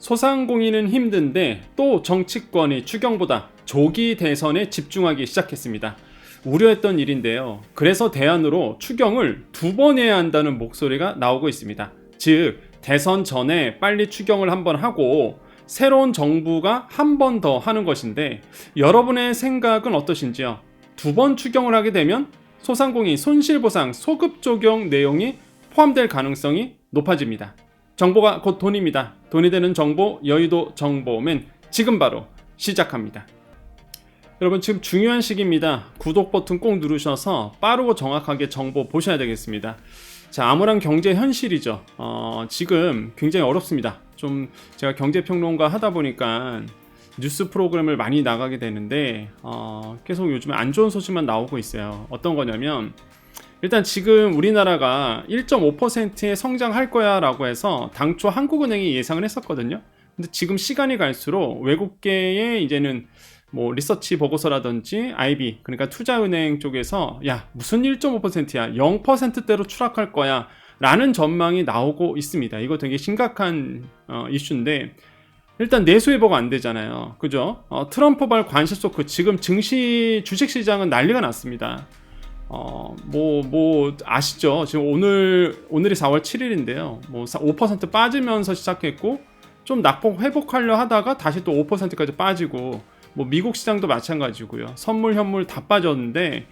소상공인은 힘든데 또 정치권이 추경보다 조기 대선에 집중하기 시작했습니다. 우려했던 일인데요. 그래서 대안으로 추경을 2번 해야 한다는 목소리가 나오고 있습니다. 즉, 대선 전에 빨리 추경을 한번 하고 새로운 정부가 한 번 더 하는 것인데, 여러분의 생각은 어떠신지요? 2번 추경을 하게 되면 소상공인 손실보상 소급 적용 내용이 포함될 가능성이 높아집니다. 정보가 곧 돈입니다. 돈이 되는 정보, 여의도 정보맨 지금 바로 시작합니다. 여러분, 지금 중요한 시기입니다. 구독 버튼 꼭 누르셔서 빠르고 정확하게 정보 보셔야 되겠습니다. 자, 암울한 경제 현실이죠. 지금 굉장히 어렵습니다. 좀 제가 경제평론가 하다 보니까 뉴스 프로그램을 많이 나가게 되는데 계속 요즘에 안 좋은 소식만 나오고 있어요. 어떤 거냐면, 일단 지금 우리나라가 1.5%의 성장할 거야 라고 해서 당초 한국은행이 예상을 했었거든요. 근데 지금 시간이 갈수록 외국계의 이제는 뭐 리서치 보고서라든지 IB, 그러니까 투자은행 쪽에서 야, 무슨 1.5%야 0%대로 추락할 거야 라는 전망이 나오고 있습니다. 이거 되게 심각한 이슈인데, 일단 내수회복 안 되잖아요. 그죠? 트럼프발 관세 쇼크, 지금 증시 주식시장은 난리가 났습니다. 아시죠? 지금 오늘이 4월 7일인데요. 5% 빠지면서 시작했고, 좀 낙폭 회복하려 하다가 다시 또 5%까지 빠지고, 미국 시장도 마찬가지고요. 선물, 현물 다 빠졌는데,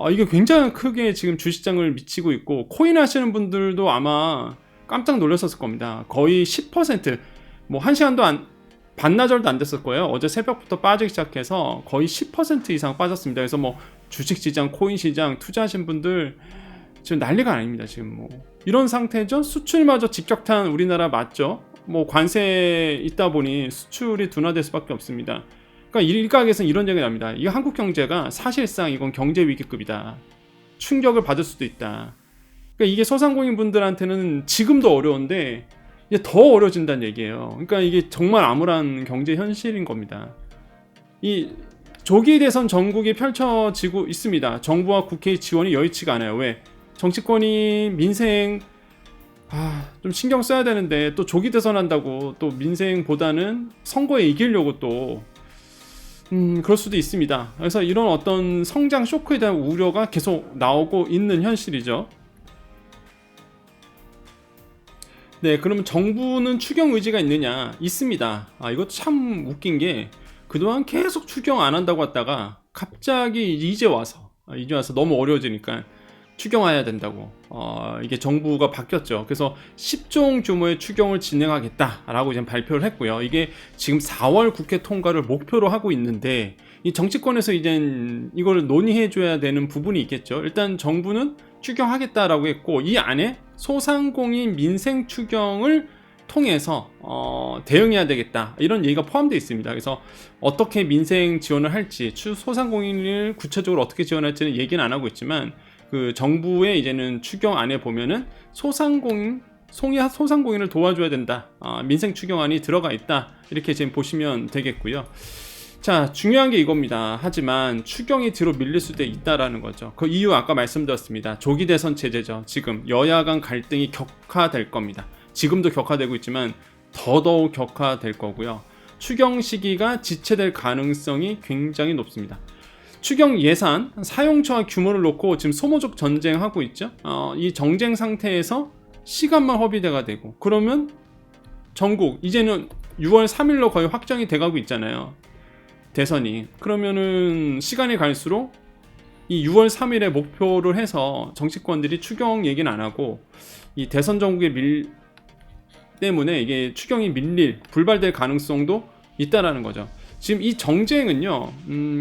이게 굉장히 크게 지금 주식장을 미치고 있고, 코인 하시는 분들도 아마 깜짝 놀랐었을 겁니다. 거의 10%, 1시간도 반나절도 안 됐을 거예요. 어제 새벽부터 빠지기 시작해서 거의 10% 이상 빠졌습니다. 그래서 주식시장, 코인시장 투자하신 분들 지금 난리가 아닙니다. 지금 이런 상태죠. 수출마저 직격탄 우리나라 맞죠? 관세 있다 보니 수출이 둔화될 수밖에 없습니다. 그러니까 일각에서는 이런 얘기가 납니다. 이 한국 경제가 사실상 이건 경제 위기급이다. 충격을 받을 수도 있다. 그러니까 이게 소상공인 분들한테는 지금도 어려운데 이제 더 어려워진다는 얘기예요. 그러니까 이게 정말 암울한 경제 현실인 겁니다. 이 조기 대선 전국이 펼쳐지고 있습니다. 정부와 국회의 지원이 여의치가 않아요. 왜? 정치권이 민생 좀 신경 써야 되는데 또 조기 대선 한다고 또 민생보다는 선거에 이기려고 또 그럴 수도 있습니다. 그래서 이런 어떤 성장 쇼크에 대한 우려가 계속 나오고 있는 현실이죠. 네, 그러면 정부는 추경 의지가 있느냐? 있습니다. 이것도 참 웃긴 게, 그동안 계속 추경 안 한다고 했다가 갑자기 이제 와서 너무 어려워지니까 추경해야 된다고 이게 정부가 바뀌었죠. 그래서 10조 규모의 추경을 진행하겠다라고 이제 발표를 했고요. 이게 지금 4월 국회 통과를 목표로 하고 있는데, 이 정치권에서 이제 이걸 논의해 줘야 되는 부분이 있겠죠. 일단 정부는 추경하겠다라고 했고, 이 안에 소상공인 민생 추경을 통해서 대응해야 되겠다, 이런 얘기가 포함되어 있습니다. 그래서 어떻게 민생 지원을 할지, 소상공인을 구체적으로 어떻게 지원할지는 얘기는 안 하고 있지만, 그 정부의 이제는 추경 안에 보면은 소상공인을 도와줘야 된다, 민생 추경안이 들어가 있다, 이렇게 지금 보시면 되겠고요. 자, 중요한 게 이겁니다. 하지만 추경이 뒤로 밀릴 수도 있다라는 거죠. 그 이유 아까 말씀드렸습니다. 조기 대선 체제죠. 지금 여야 간 갈등이 격화될 겁니다. 지금도 격화되고 있지만 더더욱 격화될 거고요. 추경 시기가 지체될 가능성이 굉장히 높습니다. 추경 예산 사용처와 규모를 놓고 지금 소모적 전쟁하고 있죠. 이 정쟁 상태에서 시간만 허비대가 되고, 그러면 전국 이제는 6월 3일로 거의 확정이 돼가고 있잖아요. 대선이. 그러면은 시간이 갈수록 이 6월 3일에 목표를 해서 정치권들이 추경 얘기는 안 하고, 이 대선 전국의 때문에 이게 추경이 불발될 가능성도 있다라는 거죠. 지금 이 정쟁은요,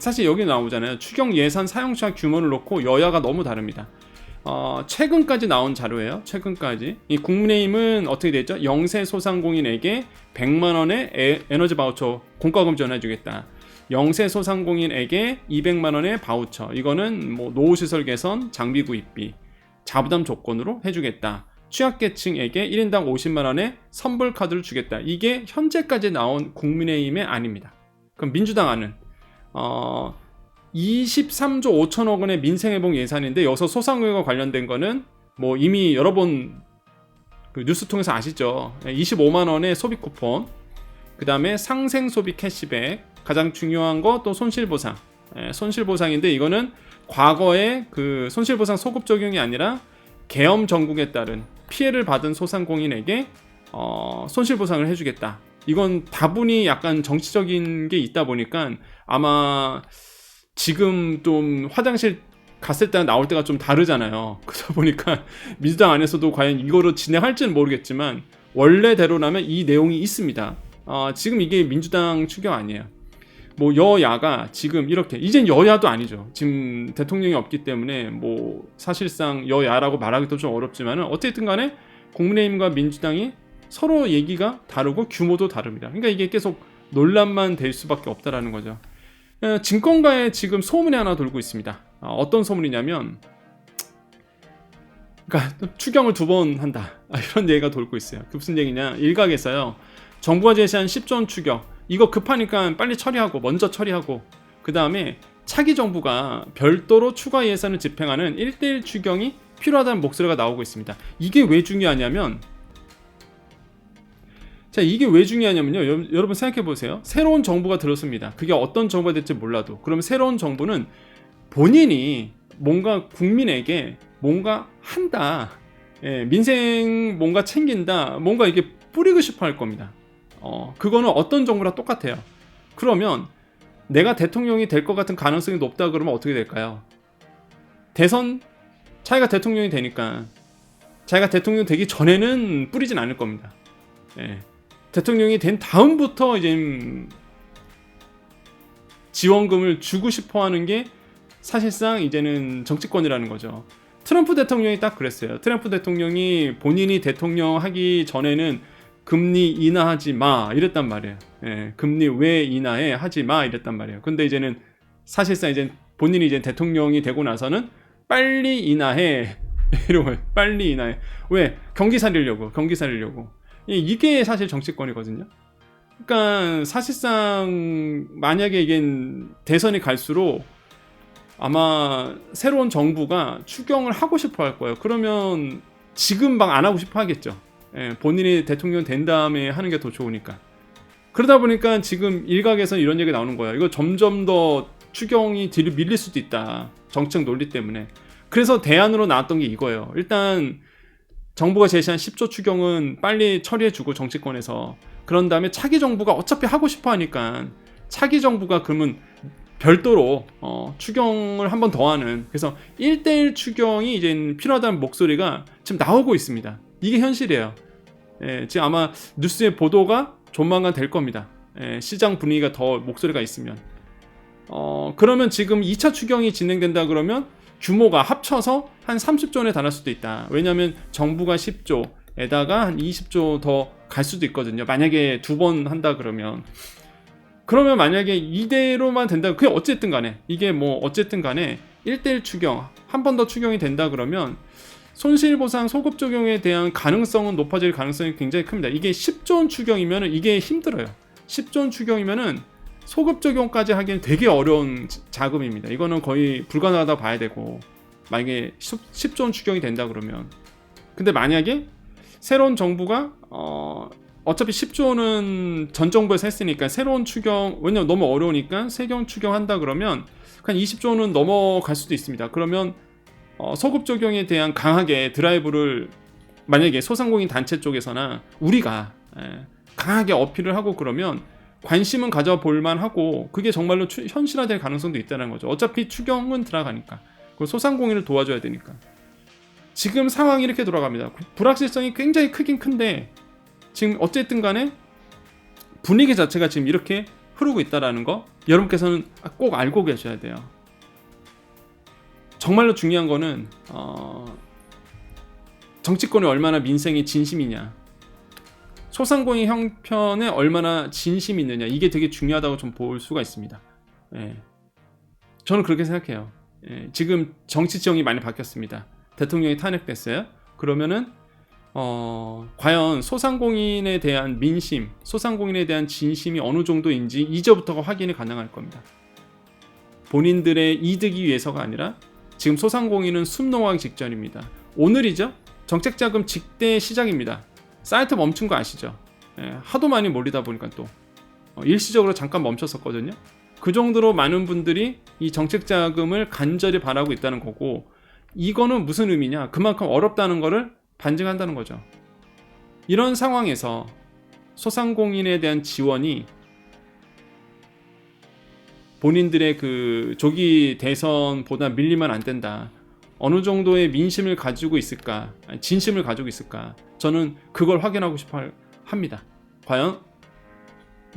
사실 여기 나오잖아요. 추경 예산 사용처 규모를 놓고 여야가 너무 다릅니다. 최근까지 나온 자료예요. 최근까지. 이 국민의힘은 어떻게 됐죠? 영세 소상공인에게 100만 원의 에너지 바우처 공과금 지원해주겠다. 영세 소상공인에게 200만 원의 바우처. 이거는 노후시설 개선, 장비 구입비, 자부담 조건으로 해주겠다. 취약계층에게 1인당 50만 원의 선불 카드를 주겠다. 이게 현재까지 나온 국민의힘의 안입니다. 그럼 민주당 안은 23조 5천억 원의 민생회복 예산인데, 여기서 소상공인과 관련된 거는 이미 여러 번 그 뉴스 통해서 아시죠? 25만 원의 소비 쿠폰, 그 다음에 상생소비 캐시백, 가장 중요한 거 또 손실보상. 손실보상인데 이거는 과거에 그 손실보상 소급 적용이 아니라 계엄 정국에 따른 피해를 받은 소상공인에게 손실보상을 해주겠다. 이건 다분히 약간 정치적인 게 있다 보니까 아마 지금 좀 화장실 갔을 때랑 나올 때가 좀 다르잖아요. 그러다 보니까 민주당 안에서도 과연 이거로 진행할지는 모르겠지만 원래대로라면 이 내용이 있습니다. 지금 이게 민주당 추경 아니에요. 뭐 여야가 지금 이렇게 이젠 여야도 아니죠. 지금 대통령이 없기 때문에 뭐 사실상 여야라고 말하기도 좀 어렵지만은 어쨌든 간에 국민의힘과 민주당이 서로 얘기가 다르고 규모도 다릅니다. 그러니까 이게 계속 논란만 될 수밖에 없다라는 거죠. 증권가에 지금 소문이 하나 돌고 있습니다. 어떤 소문이냐면, 그러니까 추경을 2번 한다, 이런 얘기가 돌고 있어요. 그 무슨 얘기냐? 일각에서요, 정부가 제시한 10조 원 추경 이거 급하니까 빨리 처리하고 먼저 처리하고 그 다음에 차기 정부가 별도로 추가 예산을 집행하는 1대1 추경이 필요하다는 목소리가 나오고 있습니다. 이게 왜 중요하냐면, 자, 이게 왜 중요하냐면요, 여러분 생각해 보세요. 새로운 정부가 들었습니다. 그게 어떤 정부가 될지 몰라도 그럼 새로운 정부는 본인이 뭔가 국민에게 뭔가 한다, 민생 뭔가 챙긴다, 뭔가 이게 뿌리고 싶어 할 겁니다. 그거는 어떤 정부랑 똑같아요. 그러면 내가 대통령이 될 것 같은 가능성이 높다 그러면 어떻게 될까요? 대선 자기가 대통령이 되니까 자기가 대통령 되기 전에는 뿌리진 않을 겁니다. 대통령이 된 다음부터 이제 지원금을 주고 싶어 하는 게 사실상 이제는 정치권이라는 거죠. 트럼프 대통령이 딱 그랬어요. 트럼프 대통령이 본인이 대통령 하기 전에는 금리 인하하지 마 이랬단 말이에요. 금리 왜 인하해 하지 마 이랬단 말이에요. 근데 이제는 사실상 이제 본인이 이제 대통령이 되고 나서는 빨리 인하해 이러고 빨리 인하해. 왜? 경기 살리려고. 이게 사실 정치권이거든요. 그러니까 사실상 만약에 이게 대선이 갈수록 아마 새로운 정부가 추경을 하고 싶어 할 거예요. 그러면 지금 막 안 하고 싶어 하겠죠. 본인이 대통령 된 다음에 하는 게 더 좋으니까. 그러다 보니까 지금 일각에서 이런 얘기 나오는 거야. 이거 점점 더 추경이 뒤로 밀릴 수도 있다. 정책 논리 때문에. 그래서 대안으로 나왔던 게 이거예요. 일단 정부가 제시한 10조 추경은 빨리 처리해주고 정치권에서, 그런 다음에 차기 정부가 어차피 하고 싶어 하니까 차기 정부가 그러면 별도로 추경을 한 번 더 하는, 그래서 1대1 추경이 이제 필요하다는 목소리가 지금 나오고 있습니다. 이게 현실이에요. 지금 아마 뉴스의 보도가 조만간 될 겁니다. 시장 분위기가 더 목소리가 있으면. 그러면 지금 2차 추경이 진행된다 그러면 규모가 합쳐서 한 30조 원에 달할 수도 있다. 왜냐하면 정부가 10조에다가 한 20조 더 갈 수도 있거든요. 만약에 2번 한다 그러면 만약에 이대로만 된다, 그게 어쨌든 간에 이게 뭐 어쨌든 간에 1대1 추경 한 번 더 추경이 된다 그러면 손실보상 소급 적용에 대한 가능성은 높아질 가능성이 굉장히 큽니다. 이게 10조 원 추경이면 이게 힘들어요. 10조 원 추경이면은 소급 적용까지 하기엔 되게 어려운 자금입니다. 이거는 거의 불가능하다고 봐야 되고, 만약에 10조 원 추경이 된다 그러면. 근데 만약에 새로운 정부가 어차피 10조 원은 전 정부에서 했으니까 새로운 추경, 왜냐면 너무 어려우니까 세경 추경한다 그러면 그냥 20조 원은 넘어갈 수도 있습니다. 그러면 소급 적용에 대한 강하게 드라이브를 만약에 소상공인 단체 쪽에서나 우리가 강하게 어필을 하고 그러면 관심은 가져볼 만하고, 그게 정말로 현실화될 가능성도 있다는 거죠. 어차피 추경은 들어가니까. 그리고 소상공인을 도와줘야 되니까. 지금 상황이 이렇게 돌아갑니다. 불확실성이 굉장히 크긴 큰데 지금 어쨌든 간에 분위기 자체가 지금 이렇게 흐르고 있다는 거 여러분께서는 꼭 알고 계셔야 돼요. 정말로 중요한 거는 정치권이 얼마나 민생에 진심이냐, 소상공인 형편에 얼마나 진심이 있느냐, 이게 되게 중요하다고 좀 볼 수가 있습니다. 저는 그렇게 생각해요. 지금 정치 지형이 많이 바뀌었습니다. 대통령이 탄핵됐어요. 그러면은 과연 소상공인에 대한 민심, 소상공인에 대한 진심이 어느 정도인지 이제부터가 확인이 가능할 겁니다. 본인들의 이득이 위해서가 아니라 지금 소상공인은 숨 넘어가기 직전입니다. 오늘이죠? 정책자금 직대 시작입니다. 사이트 멈춘 거 아시죠? 하도 많이 몰리다 보니까 또 일시적으로 잠깐 멈췄었거든요. 그 정도로 많은 분들이 이 정책 자금을 간절히 바라고 있다는 거고, 이거는 무슨 의미냐? 그만큼 어렵다는 거를 반증한다는 거죠. 이런 상황에서 소상공인에 대한 지원이 본인들의 그 조기 대선보다 밀리면 안 된다. 어느 정도의 민심을 가지고 있을까? 진심을 가지고 있을까? 저는 그걸 확인하고 싶어 합니다. 과연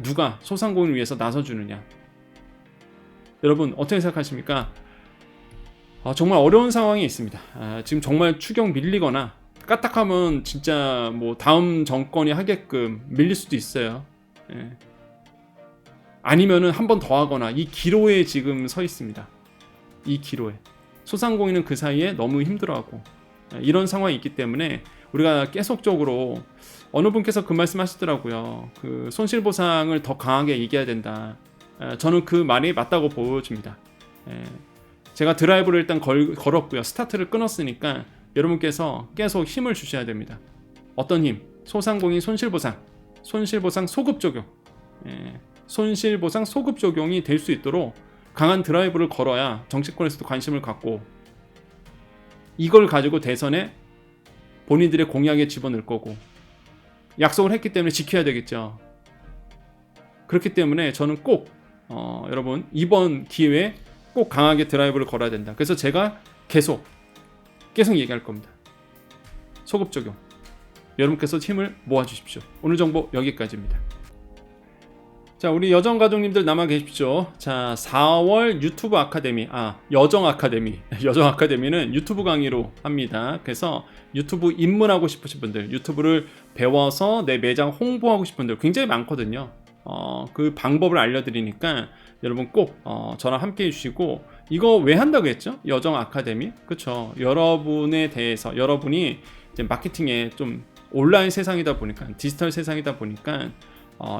누가 소상공인을 위해서 나서주느냐? 여러분 어떻게 생각하십니까? 정말 어려운 상황이 있습니다. 지금 정말 추경 밀리거나 까딱하면 진짜 뭐 다음 정권이 하게끔 밀릴 수도 있어요. 예. 아니면은 한 번 더 하거나 이 기로에 지금 서 있습니다. 이 기로에. 소상공인은 그 사이에 너무 힘들어하고 이런 상황이 있기 때문에 우리가 계속적으로 어느 분께서 그 말씀 하시더라고요. 그 손실보상을 더 강하게 얘기해야 된다. 저는 그 말이 맞다고 보여집니다. 제가 드라이브를 일단 걸었고요. 스타트를 끊었으니까 여러분께서 계속 힘을 주셔야 됩니다. 어떤 힘? 소상공인 손실보상 소급 적용. 손실보상 소급 적용이 될 수 있도록 강한 드라이브를 걸어야 정치권에서도 관심을 갖고 이걸 가지고 대선에 본인들의 공약에 집어넣을 거고, 약속을 했기 때문에 지켜야 되겠죠. 그렇기 때문에 저는 꼭 여러분 이번 기회에 꼭 강하게 드라이브를 걸어야 된다. 그래서 제가 계속 얘기할 겁니다. 소급 적용. 여러분께서 힘을 모아주십시오. 오늘 정보 여기까지입니다. 자, 우리 여정 가족님들 남아 계십시오. 자, 4월 유튜브 아카데미, 여정 아카데미. 여정 아카데미는 유튜브 강의로 합니다. 그래서 유튜브 입문하고 싶으신 분들, 유튜브를 배워서 내 매장 홍보하고 싶은 분들 굉장히 많거든요. 그 방법을 알려드리니까 여러분 꼭 저랑 함께 해주시고, 이거 왜 한다고 했죠? 여정 아카데미? 그쵸. 여러분에 대해서, 여러분이 이제 마케팅에 좀 온라인 세상이다 보니까, 디지털 세상이다 보니까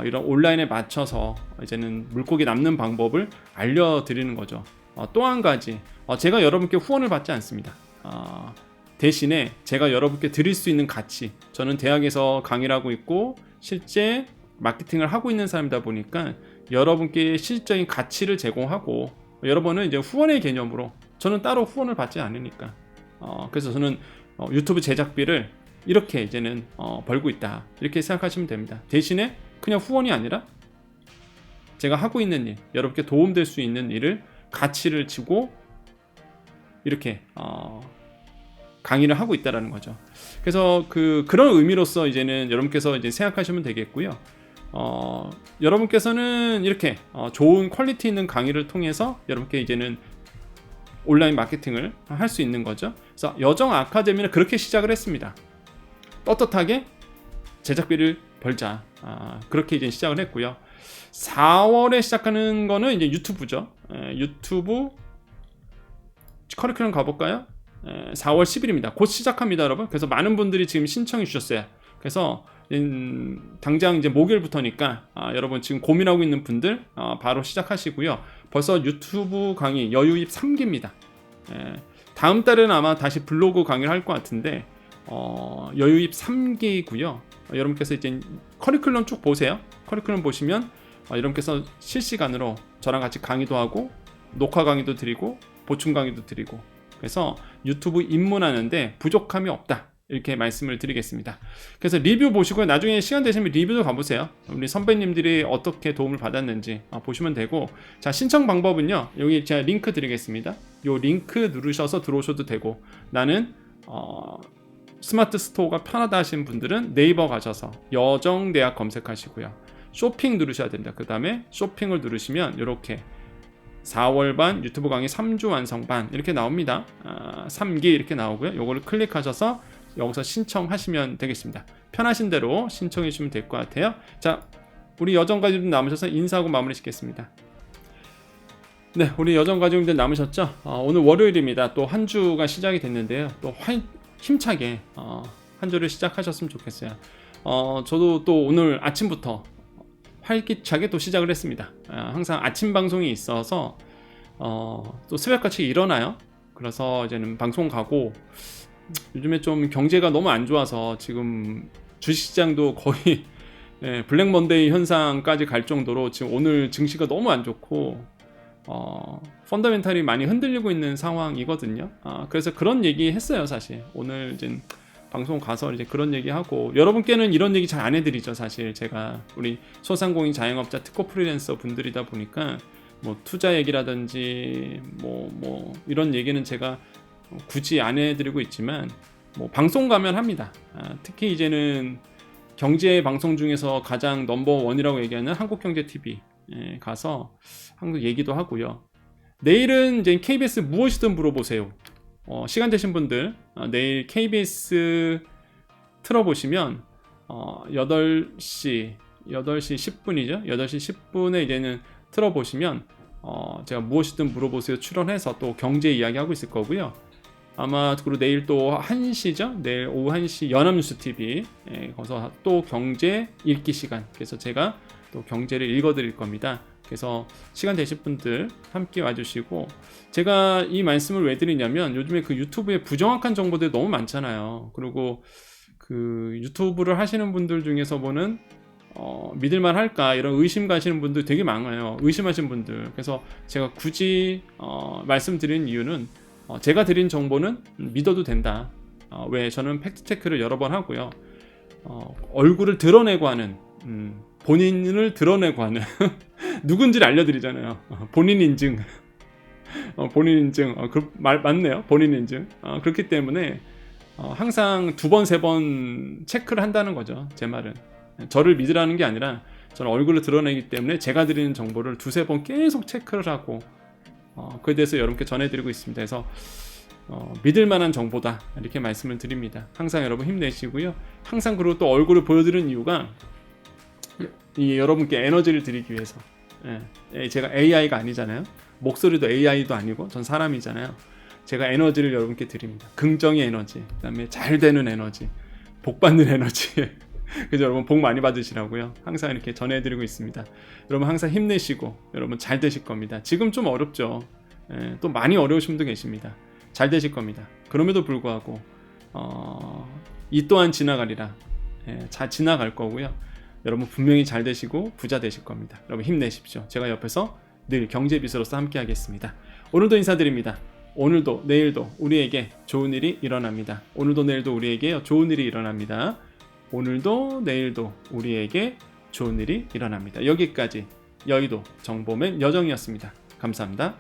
이런 온라인에 맞춰서 이제는 물고기 남는 방법을 알려드리는 거죠. 또 한 가지, 제가 여러분께 후원을 받지 않습니다. 대신에 제가 여러분께 드릴 수 있는 가치, 저는 대학에서 강의를 하고 있고 실제 마케팅을 하고 있는 사람이다 보니까 여러분께 실질적인 가치를 제공하고, 여러분은 이제 후원의 개념으로, 저는 따로 후원을 받지 않으니까 그래서 저는 유튜브 제작비를 이렇게 이제는 벌고 있다, 이렇게 생각하시면 됩니다. 대신에 그냥 후원이 아니라 제가 하고 있는 일, 여러분께 도움될 수 있는 일을 가치를 주고 이렇게 강의를 하고 있다라는 거죠. 그래서 그런 의미로서 이제는 여러분께서 이제 생각하시면 되겠고요. 여러분께서는 이렇게 좋은 퀄리티 있는 강의를 통해서 여러분께 이제는 온라인 마케팅을 할 수 있는 거죠. 그래서 여정 아카데미는 그렇게 시작을 했습니다. 떳떳하게 제작비를 벌자. 그렇게 이제 시작을 했고요. 4월에 시작하는 거는 이제 유튜브죠. 유튜브 커리큘럼 가볼까요? 4월 10일입니다. 곧 시작합니다, 여러분. 그래서 많은 분들이 지금 신청해 주셨어요. 그래서 당장 이제 목요일부터니까 여러분 지금 고민하고 있는 분들 바로 시작하시고요. 벌써 유튜브 강의 여유입 3기입니다. 다음 달에는 아마 다시 블로그 강의를 할 것 같은데 여유입 3기고요. 여러분께서 이제 커리큘럼 쭉 보세요. 커리큘럼 보시면 여러분께서 실시간으로 저랑 같이 강의도 하고 녹화 강의도 드리고 보충 강의도 드리고, 그래서 유튜브 입문하는데 부족함이 없다, 이렇게 말씀을 드리겠습니다. 그래서 리뷰 보시고요. 나중에 시간 되시면 리뷰도 가보세요. 우리 선배님들이 어떻게 도움을 받았는지 보시면 되고, 자, 신청 방법은요, 여기 제가 링크 드리겠습니다. 요 링크 누르셔서 들어오셔도 되고, 나는 스마트 스토어가 편하다 하시는 분들은 네이버 가셔서 여정대학 검색하시고요. 쇼핑 누르셔야 됩니다. 그 다음에 쇼핑을 누르시면 이렇게 4월 반 유튜브 강의 3주 완성반 이렇게 나옵니다. 3기 이렇게 나오고요. 요거를 클릭하셔서 여기서 신청하시면 되겠습니다. 편하신 대로 신청해 주시면 될 것 같아요. 자, 우리 여정 가족들 남으셔서 인사하고 마무리 짓겠습니다. 네, 우리 여정 가족들 남으셨죠? 오늘 월요일입니다. 또 한 주가 시작이 됐는데요. 또 힘차게 한 주를 시작하셨으면 좋겠어요. 저도 또 오늘 아침부터 활기차게 또 시작을 했습니다. 항상 아침 방송이 있어서 또 새벽같이 일어나요. 그래서 이제는 방송 가고, 요즘에 좀 경제가 너무 안 좋아서 지금 주식시장도 거의 예, 블랙 먼데이 현상까지 갈 정도로 지금 오늘 증시가 너무 안 좋고 펀더멘탈이 많이 흔들리고 있는 상황이거든요. 그래서 그런 얘기 했어요. 사실 오늘 이제 방송 가서 이제 그런 얘기 하고, 여러분께는 이런 얘기 잘 안 해드리죠. 사실 제가 우리 소상공인 자영업자 특허 프리랜서 분들이다 보니까 뭐 투자 얘기라든지 뭐 이런 얘기는 제가 굳이 안 해드리고 있지만 뭐 방송 가면 합니다. 특히 이제는 경제 방송 중에서 가장 넘버원이라고 얘기하는 한국경제TV 가서 한국 얘기도 하고요. 내일은 이제 KBS 무엇이든 물어보세요. 시간 되신 분들 내일 KBS 틀어보시면 8시 10분이죠. 8시 10분에 이제는 틀어보시면 제가 무엇이든 물어보세요 출연해서 또 경제 이야기하고 있을 거고요. 아마 그리고 내일 또 1시죠. 내일 오후 1시 연합뉴스TV 거기서 또 경제 읽기 시간, 그래서 제가 또 경제를 읽어드릴 겁니다. 그래서 시간 되실 분들 함께 와주시고, 제가 이 말씀을 왜 드리냐면 요즘에 그 유튜브에 부정확한 정보들이 너무 많잖아요. 그리고 그 유튜브를 하시는 분들 중에서 보는 믿을만 할까 이런 의심 가시는 분들 되게 많아요. 의심하시는 분들. 그래서 제가 굳이 말씀드리는 이유는 제가 드린 정보는 믿어도 된다. 왜 저는 팩트체크를 여러 번 하고요. 얼굴을 드러내고 하는 본인을 드러내고 하는 누군지를 알려드리잖아요. 본인 인증. 본인 인증. 그 말 맞네요. 본인 인증. 그렇기 때문에 항상 2번, 3번 체크를 한다는 거죠. 제 말은. 저를 믿으라는 게 아니라 저는 얼굴을 드러내기 때문에 제가 드리는 정보를 2-3번 계속 체크를 하고 그에 대해서 여러분께 전해드리고 있습니다. 그래서 믿을 만한 정보다 이렇게 말씀을 드립니다. 항상 여러분 힘내시고요. 항상 그리고 또 얼굴을 보여드리는 이유가 여러분께 에너지를 드리기 위해서. 제가 AI가 아니잖아요. 목소리도 AI도 아니고 전 사람이잖아요. 제가 에너지를 여러분께 드립니다. 긍정의 에너지, 그 다음에 잘 되는 에너지, 복 받는 에너지. 그래서 여러분 복 많이 받으시라고요. 항상 이렇게 전해드리고 있습니다. 여러분 항상 힘내시고 여러분 잘 되실 겁니다. 지금 좀 어렵죠. 또 많이 어려우신 분도 계십니다. 잘 되실 겁니다. 그럼에도 불구하고 이 또한 지나가리라. 잘 지나갈 거고요. 여러분 분명히 잘 되시고 부자 되실 겁니다. 여러분 힘내십시오. 제가 옆에서 늘 경제비서로서 함께 하겠습니다. 오늘도 인사드립니다. 오늘도 내일도 우리에게 좋은 일이 일어납니다. 오늘도 내일도 우리에게 좋은 일이 일어납니다. 오늘도 내일도 우리에게 좋은 일이 일어납니다. 여기까지 여의도 정보맨 여정이었습니다. 감사합니다.